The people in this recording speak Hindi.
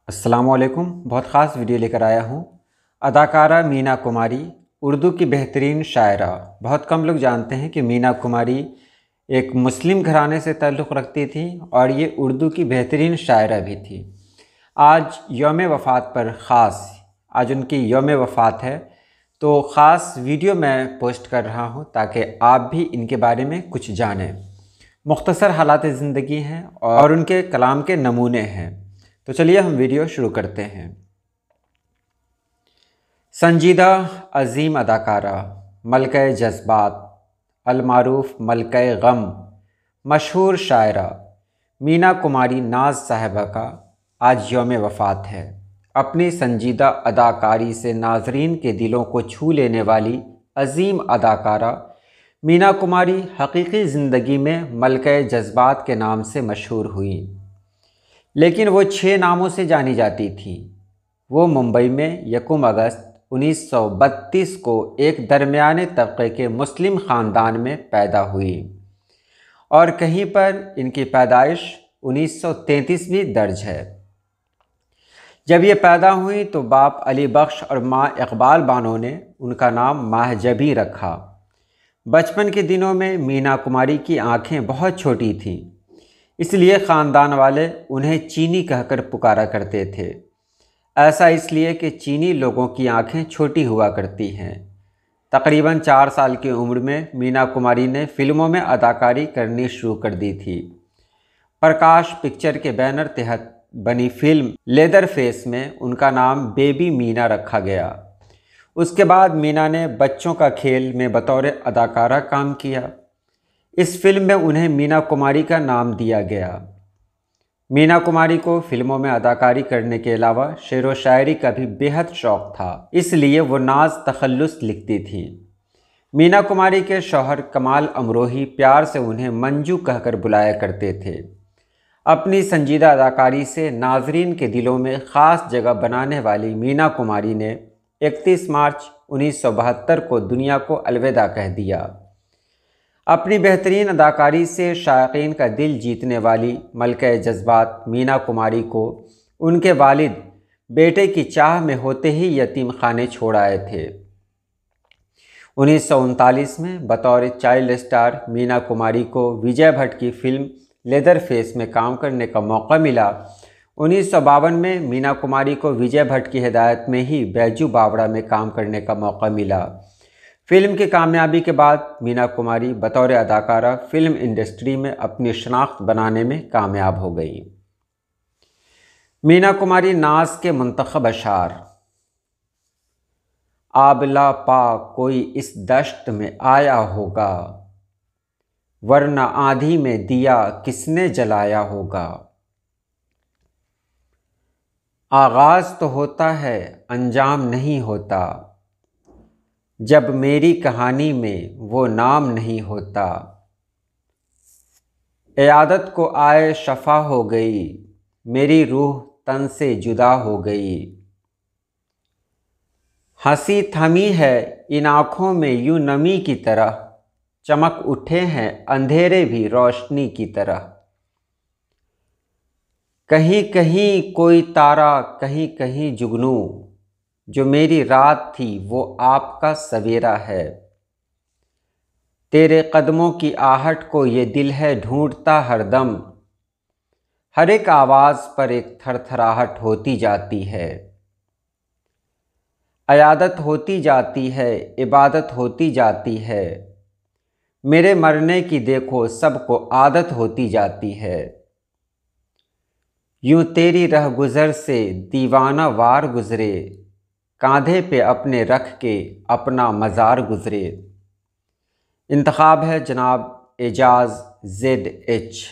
अस्सलामुअलैकुम। बहुत ख़ास वीडियो लेकर आया हूँ। अदाकारा मीना कुमारी उर्दू की बेहतरीन शायरा। बहुत कम लोग जानते हैं कि मीना कुमारी एक मुस्लिम घराने से ताल्लुक़ रखती थी और ये उर्दू की बेहतरीन शायरा भी थी। आज यौम वफ़ात पर ख़ास आज उनकी यौम वफ़ात है, तो ख़ास वीडियो मैं पोस्ट कर रहा हूँ ताकि आप भी इनके बारे में कुछ जानें। मुख्तसर हालात ज़िंदगी हैं और उनके कलाम के नमूने हैं। तो चलिए हम वीडियो शुरू करते हैं। संजीदा अजीम अदाकारा, मलके जज्बात, अलमारूफ मलके गम, मशहूर शायरा मीना कुमारी नाज साहिबा का आज यौम वफ़ात है। अपनी संजीदा अदाकारी से नाजरीन के दिलों को छू लेने वाली अजीम अदाकारा मीना कुमारी हकीकी ज़िंदगी में मलके जज्बात के नाम से मशहूर हुई, लेकिन वो 6 नामों से जानी जाती थी। वो मुंबई में 1 अगस्त 1932 को एक दरमियाने तबके के मुस्लिम ख़ानदान में पैदा हुई और कहीं पर इनकी पैदाइश 1933 भी दर्ज है। जब ये पैदा हुई तो बाप अली बख्श और माँ इकबाल बानो ने उनका नाम महजबी रखा। बचपन के दिनों में मीना कुमारी की आँखें बहुत छोटी थीं, इसलिए ख़ानदान वाले उन्हें चीनी कहकर पुकारा करते थे। ऐसा इसलिए कि चीनी लोगों की आंखें छोटी हुआ करती हैं। तकरीबन 4 साल की उम्र में मीना कुमारी ने फ़िल्मों में अदाकारी करनी शुरू कर दी थी। प्रकाश पिक्चर के बैनर तहत बनी फिल्म लेदर फेस में उनका नाम बेबी मीना रखा गया। उसके बाद मीना ने बच्चों का खेल में बतौर अदाकारा काम किया। इस फिल्म में उन्हें मीना कुमारी का नाम दिया गया। मीना कुमारी को फिल्मों में अदाकारी करने के अलावा शेर व शायरी का भी बेहद शौक़ था, इसलिए वो नाज तखल्लुस लिखती थी। मीना कुमारी के शौहर कमाल अमरोही प्यार से उन्हें मंजू कहकर बुलाया करते थे। अपनी संजीदा अदाकारी से नाजरीन के दिलों में ख़ास जगह बनाने वाली मीना कुमारी ने 31 मार्च 1972 को दुनिया को अलविदा कह दिया। अपनी बेहतरीन अदाकारी से शायकीन का दिल जीतने वाली मलके जज्बात मीना कुमारी को उनके वालिद बेटे की चाह में होते ही यतीम खाने छोड़ आए थे। 1939 में बतौर चाइल्ड स्टार मीना कुमारी को विजय भट्ट की फिल्म लेदर फेस में काम करने का मौका मिला। 1952 में मीना कुमारी को विजय भट्ट की हिदायत में ही बैजू बावड़ा में काम करने का मौका मिला। फिल्म की कामयाबी के बाद मीना कुमारी बतौर अदाकारा फिल्म इंडस्ट्री में अपनी शनाख्त बनाने में कामयाब हो गई। मीना कुमारी नाज के मुंतखब अशार। आबला पा कोई इस दश्त में आया होगा, वरना आंधी में दिया किसने जलाया होगा। आगाज़ तो होता है अंजाम नहीं होता, जब मेरी कहानी में वो नाम नहीं होता। इयादत को आए शफा हो गई, मेरी रूह तन से जुदा हो गई। हंसी थमी है इन आँखों में यूं नमी की तरह, चमक उठे हैं अंधेरे भी रोशनी की तरह। कहीं कहीं कोई तारा कहीं कहीं जुगनू, जो मेरी रात थी वो आपका सवेरा है। तेरे कदमों की आहट को ये दिल है ढूंढता हरदम, हर एक आवाज़ पर एक थरथराहट होती जाती है। अयादत होती जाती है इबादत होती जाती है, मेरे मरने की देखो सबको आदत होती जाती है। यूं तेरी रह गुज़र से दीवाना वार गुज़रे, कांधे पे अपने रख के अपना मज़ार गुज़रे। इंतखाब है जनाब एजाज़ ZH।